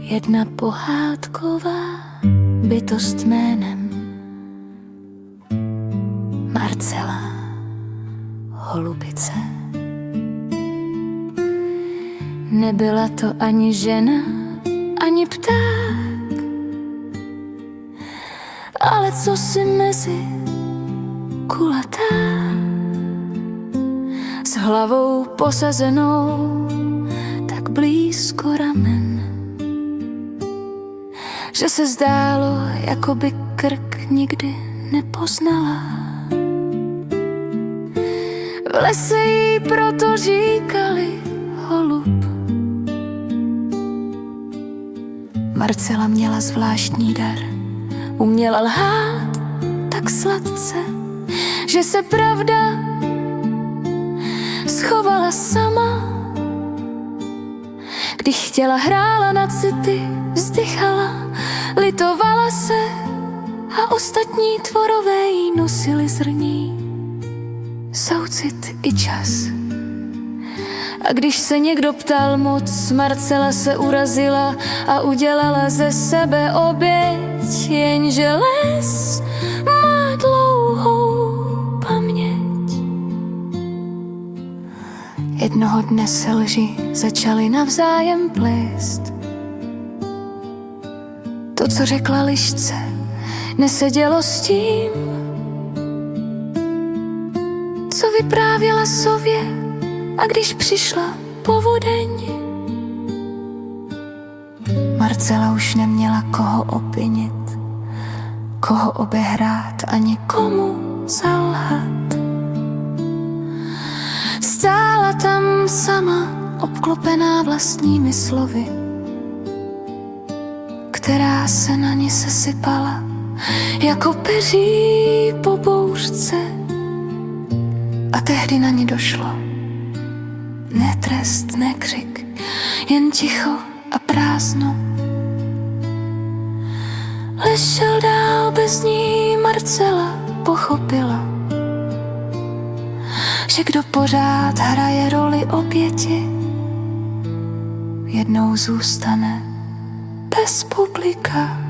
Jedna pohádková bytost jménem Marcela Holubice. Nebyla to ani žena, ani pták, ale co si mezi kulatá, s hlavou posazenou tak blízko ramen, že se zdálo, jako by krk nikdy nepoznala. V lese jí proto říkali holub. Marcela měla zvláštní dar, uměla lhát tak sladce, že se pravda schovala sama. Když chtěla, hrála na city, vzdychala, litovala se a ostatní tvorové jí nosili zrní soucit i čas. A když se někdo ptal moc, Marcela se urazila a udělala ze sebe oběť, jenže les má dlouhou paměť. Jednoho dne se lži začaly navzájem plést. To, co řekla lišce, nesedělo s tím, co vyprávěla sově. A když přišla povodeň, Marcela už neměla koho obvinit, koho obehrát ani komu zalhat. Stála tam sama, obklopená vlastními slovy, která se na ní sesypala jako peří po bouřce. A tehdy na ní došlo. Ne trest, ne křik, jen ticho a prázdno. Les šel dál, bez ní Marcela pochopila, že kdo pořád hraje roli oběti, jednou zůstane bez publika.